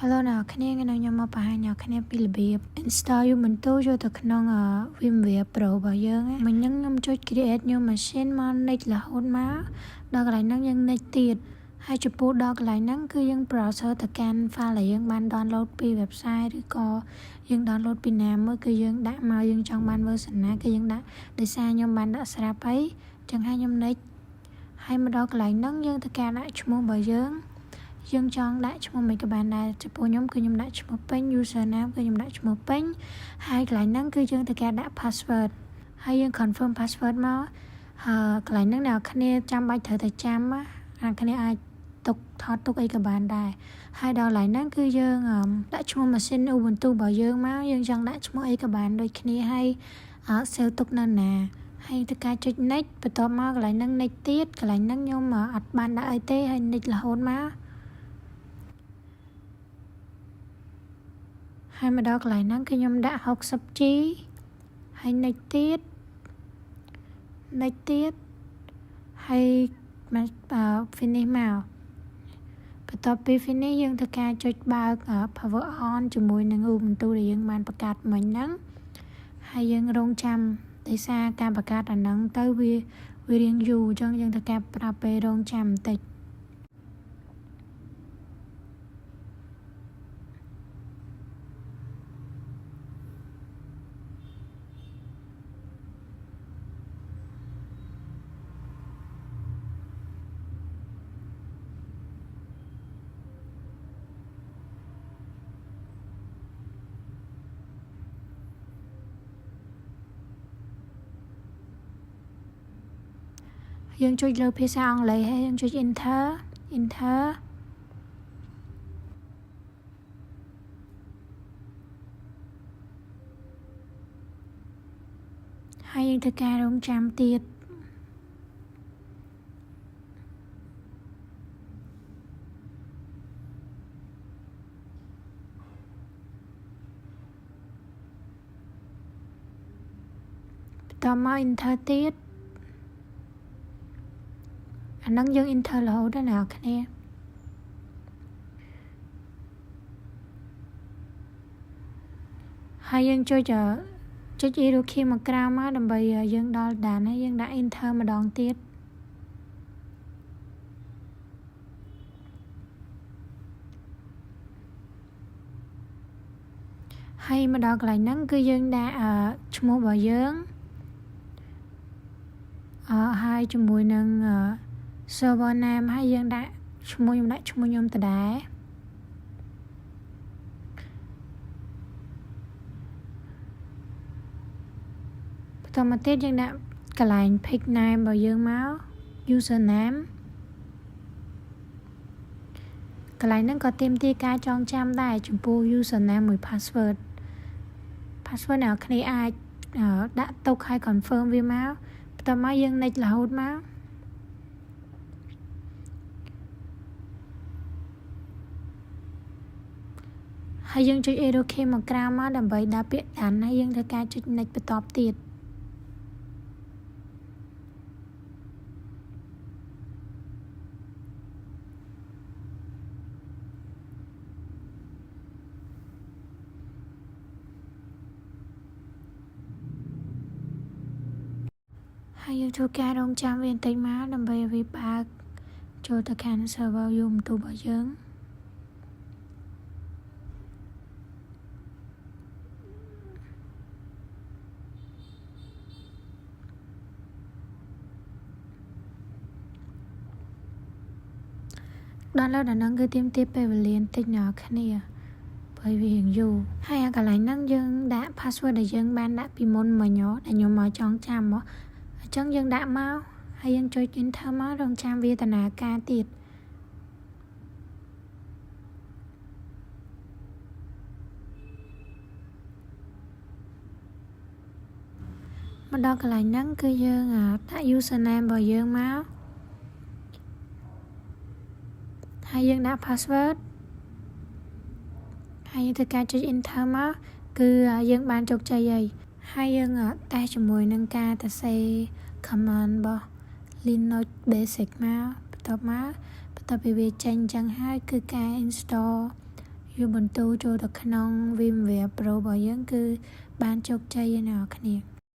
Hello អ្នកគ្នាថ្ងៃនេះខ្ញុំមកបង្ហាញអ្នកគ្នាពីរបៀប install Ubuntu ចូលទៅក្នុង VMware Pro របស់យើងមិញហ្នឹងខ្ញុំចុច create new machine មក next រហូតមកដល់កន្លែងហ្នឹងយើង next ទៀតហើយចំពោះដល់កន្លែងហ្នឹងគឺយើង browser ទៅកាន់ file ដែលយើងបាន download ពី website ឬក៏យើង download ពីណាមួយគឺយើងដាក់មកយើងចង់បាន version ណាគឺយើងដាក់ដោយសារខ្ញុំបានដាក់ស្រាប់ហើយអញ្ចឹងហើយខ្ញុំ next ហើយមកដល់កន្លែងហ្នឹងយើងទៅការដាក់ឈ្មោះរបស់យើងចង់ដាក់ឈ្មោះមិនក៏បានដែរចំពោះខ្ញុំគឺខ្ញុំដាក់ឈ្មោះពេញ username គឺខ្ញុំដាក់ឈ្មោះពេញហើយកន្លែងហ្នឹងគឺយើងទៅការដាក់ password ហើយយើង confirm password មកកន្លែងហ្នឹងអ្នកគ្នាចាំបាច់ត្រូវតែចាំអ្នកគ្នាអាចទុកថតទុកអីក៏បានដែរហើយដល់កន្លែងហ្នឹងគឺយើងដាក់ឈ្មោះ machine Ubuntu របស់យើងមកយើងចង់ដាក់ឈ្មោះអីក៏បានដូចគ្នាហើយsave ទុកនៅណាហើយទៅការចុច next បន្ទាប់មកកន្លែងហ្នឹង next ទៀតកន្លែងហ្នឹងខ្ញុំអត់បានដាក់អីទេហើយ next រហូតមកហើយមកដល់កន្លែងហ្នឹងគឺខ្ញុំដាក់ 60G ហើយ next ទៀត ហើយfinish មកបន្ទាប់ពី finish យើងធ្វើការចុចបើក power on ជាមួយនឹង Ubuntu ដែលយើងបានបង្កើតមិញហ្នឹងហើយយើងរងចាំដោយសារការបង្កើតអាហ្នឹងទៅវារៀងយូរអញ្ចឹងយើងធ្វើការប្រើពេលរងចាំបន្តិចយើងចុចលើភាសាអង់គ្លេសហើយយើងចុច enter ហើយយើងធ្វើការរងចាំទៀតបន្តមក enter ទៀតអាហ្នឹងយើង enter រហូតដល់អ្នកគ្នាហើយយើងចុច arrow key មកក្រៅមកដើម្បីយើងដល់ដានហើយយើងដាក់ enter ម្ដងទៀតហើយមកដល់កន្លែងហ្នឹងគឺយើងដាក់ឈ្មោះរបស់យើងហើយជាមួយនឹង server name ហើយយើងដាក់ឈ្មោះខ្ញុំដដែលបន្តមកទៀតយើងដាក់កន្លែង pick name របស់យើងមក username កន្លែងហ្នឹងក៏ទាមទារការចងចាំដែរចំពោះ username មួយ password អ្នកគ្នាអាចដាក់ទុកហើយ confirm វាមកបន្តមកយើង next រហូតមកហើយយើងចុច arrow key មកក្រៅមកដើម្បីដាក់ពាក្យ done ហើយយើងធ្វើការចុច next បន្តទៀតហើយយើងធ្វើការរងចាំវាបន្តិចមកដើម្បីឲ្យវាបើកចូលទៅកាន់ server Ubuntu របស់យើងដល់ដល់ហ្នឹងគឺទាមទារពេលវេលាបន្តិចអ្នកគ្នាព្រោះវារៀងយូរហើយកន្លែងហ្នឹងយើងដាក់ password ដែលយើងបានដាក់ពីមុនមិញដែលខ្ញុំមកចងចាំអញ្ចឹងយើងដាក់មកហើយយើងចុច enter មករងចាំវាដំណើរការទៀតមកដល់កន្លែងហ្នឹងគឺយើងដាក់ username របស់យើងមកហើយយើងដាក់ password ហើយយើងធ្វើការចុច enter មកគឺយើងបានជោគជ័យហើយយើងតេស្តជាមួយនឹងការសរសេរ command របស់ Linux Basic មកបន្ទាប់ពីវាចេញអញ្ចឹងហើយគឺការ install បន្ទូចូលទៅក្នុង VMware Pro របស់យើងគឺបានជោគជ័យឯណាអ្នកគ្នា